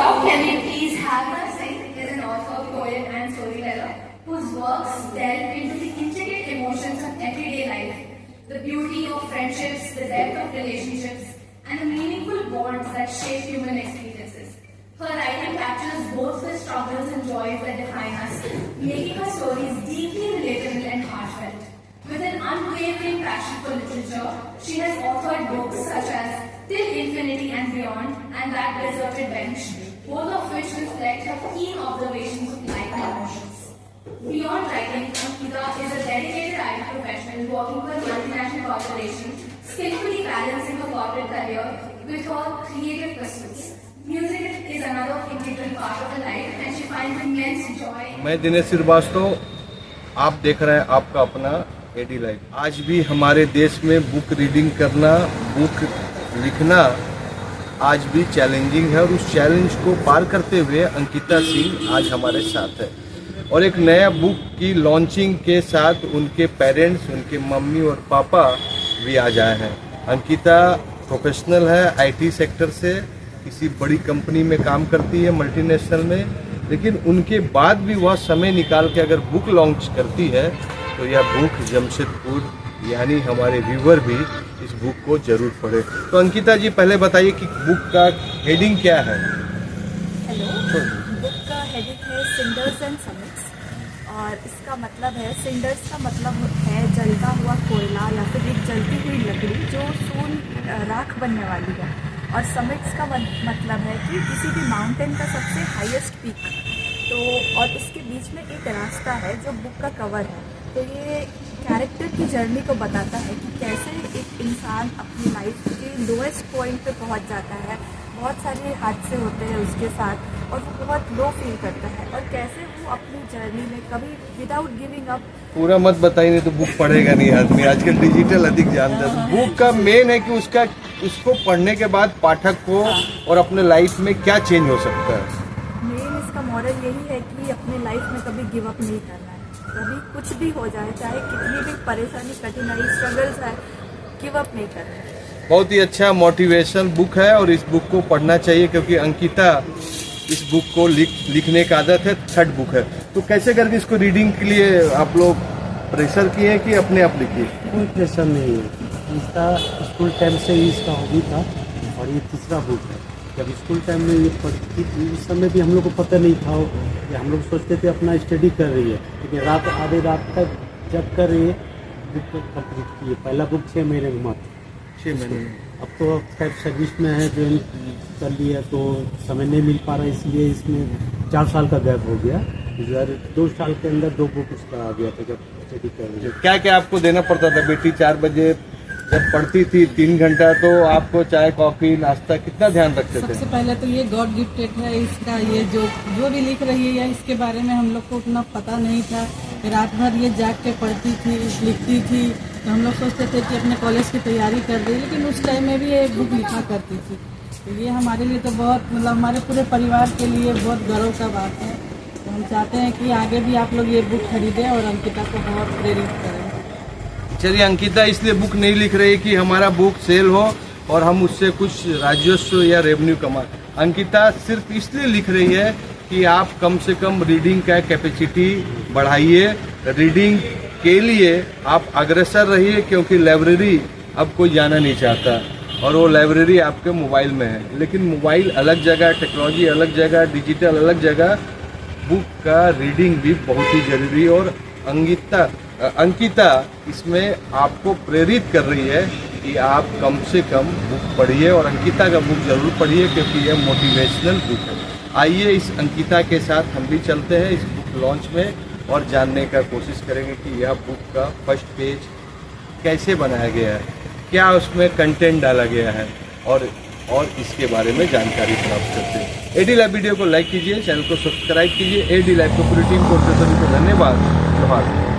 Now, can we please have her sing is an author, poet, and storyteller whose works delve into the intricate emotions of everyday life, the beauty of friendships, the depth of relationships, and the meaningful bonds that shape human experiences. Her writing captures both the struggles and joys that define us, making her stories deeply relatable and heartfelt. With an unwavering passion for literature, she has authored books such as Till Infinity and Beyond and That Deserted Bench, both of which reflect her keen observations of life and emotions. Beyond writing, Ankita is a dedicated IT professional working for a multinational corporation, skillfully balancing her corporate career with her creative pursuits. Music is another integral part of her life and she finds immense joy. मैं दिनेश श्रीवास्तव, आप देख रहे हैं आपका अपना AD life. आज भी हमारे देश में बुक रीडिंग करना, बुक लिखना आज भी चैलेंजिंग है और उस चैलेंज को पार करते हुए अंकिता सिंह आज हमारे साथ है और एक नया बुक की लॉन्चिंग के साथ उनके पेरेंट्स, उनके मम्मी और पापा भी आज आए हैं। अंकिता प्रोफेशनल है, आईटी सेक्टर से किसी बड़ी कंपनी में काम करती है, मल्टीनेशनल में, लेकिन उनके बाद भी वह समय निकाल के अगर बुक लॉन्च करती है तो यह बुक जमशेदपुर यानी हमारे व्यूवर भी इस बुक को जरूर पढ़े। तो अंकिता जी पहले बताइए कि बुक का हेडिंग क्या है? हेलो, बुक का हेडिंग है सिंडर्स एंड समिट्स और इसका मतलब है, सिंडर्स का मतलब है जलता हुआ कोयला या फिर एक जलती हुई लकड़ी जो सून राख बनने वाली है, और समिट्स का मतलब है कि किसी भी माउंटेन का सबसे हाईएस्ट पीक। तो और इसके बीच में एक रास्ता है जो बुक का कवर है। तो ये कैरेक्टर की जर्नी को बताता है कि कैसे एक इंसान अपनी लाइफ के लोएस्ट पॉइंट पे पहुंच जाता है, बहुत सारे हादसे होते हैं उसके साथ और वो बहुत लो फील करता है, और कैसे वो अपनी जर्नी में कभी विदाउट गिविंग अप। पूरा मत बताइए, नहीं तो बुक पढ़ेगा नहीं आदमी। आजकल डिजिटल अधिक जानता है। बुक का मेन है कि उसको पढ़ने के बाद पाठक को और अपने लाइफ में क्या चेंज हो सकता है। मेन इसका मॉरल यही है कि अपने लाइफ में कभी गिव अप नहीं करना है, कभी कुछ भी हो जाए, चाहे कितनी भी परेशानी, कठिनाई, स्ट्रगल्स है, गिव अप नहीं करना है। बहुत ही अच्छा मोटिवेशन बुक है और इस बुक को पढ़ना चाहिए क्योंकि अंकिता इस बुक को लिखने का आदत है, थर्ड बुक है। तो कैसे करके इसको रीडिंग के लिए आप लोग प्रेशर किए कि अपने आप लिखिए? कोई प्रेशर नहीं है, इसका स्कूल टाइम से ही इसका हॉबी था और ये तीसरा बुक है। जब स्कूल टाइम में ये पढ़ती थी उस समय भी हम लोग को पता नहीं था कि हम लोग सोचते थे अपना स्टडी कर रही है, लेकिन रात आधे रात तक जब कर रही है बुक कंप्लीट की है। पहला बुक 6 महीने में मात्र 6 महीने। अब तो खैर सर्विस में है, ज्वाइन कर लिया तो समय नहीं मिल पा रहा, इसलिए इसमें 4 साल का गैप हो गया। 2 साल के अंदर 2 बुक उसका आ गया था जब स्टडी कर रही है। क्या क्या आपको देना पड़ता था? बेटी 4 बजे जब पढ़ती थी 3 घंटा, तो आपको चाय, कॉफी, नाश्ता कितना ध्यान रखते थे? सबसे पहले तो ये गॉड गिफ्टेड है इसका, ये जो भी लिख रही है इसके बारे में हम लोग को उतना पता नहीं था। रात भर ये जाग के पढ़ती थी, लिखती थी, तो हम लोग सोचते थे कि अपने कॉलेज की तैयारी कर रही है, लेकिन उस टाइम में भी ये बुक लिखा करती थी। तो ये हमारे लिए तो बहुत, मतलब हमारे पूरे परिवार के लिए बहुत गर्व का बात है। तो हम चाहते हैं कि आगे भी आप लोग ये बुक खरीदें और अंकिता को बहुत प्रेरित करें। चलिए, अंकिता इसलिए बुक नहीं लिख रही कि हमारा बुक सेल हो और हम उससे कुछ राजस्व या रेवेन्यू कमा। अंकिता सिर्फ इसलिए लिख रही है कि आप कम से कम रीडिंग का कैपेसिटी बढ़ाइए, रीडिंग के लिए आप अग्रसर रहिए, क्योंकि लाइब्रेरी अब कोई जाना नहीं चाहता और वो लाइब्रेरी आपके मोबाइल में है। लेकिन मोबाइल अलग जगह, टेक्नोलॉजी अलग जगह, डिजिटल अलग जगह, बुक का रीडिंग भी बहुत ही जरूरी है। और अंकिता इसमें आपको प्रेरित कर रही है कि आप कम से कम बुक पढ़िए और अंकिता का बुक जरूर पढ़िए क्योंकि यह मोटिवेशनल बुक है। आइए इस अंकिता के साथ हम भी चलते हैं इस बुक लॉन्च में और जानने का कोशिश करेंगे कि यह बुक का फर्स्ट पेज कैसे बनाया गया है, क्या उसमें कंटेंट डाला गया है और इसके बारे में जानकारी प्राप्त करते हैं। एडी लाइव वीडियो को लाइक कीजिए, चैनल को सब्सक्राइब कीजिए। एडी लाइव को पूरी टीम को सभी को धन्यवाद।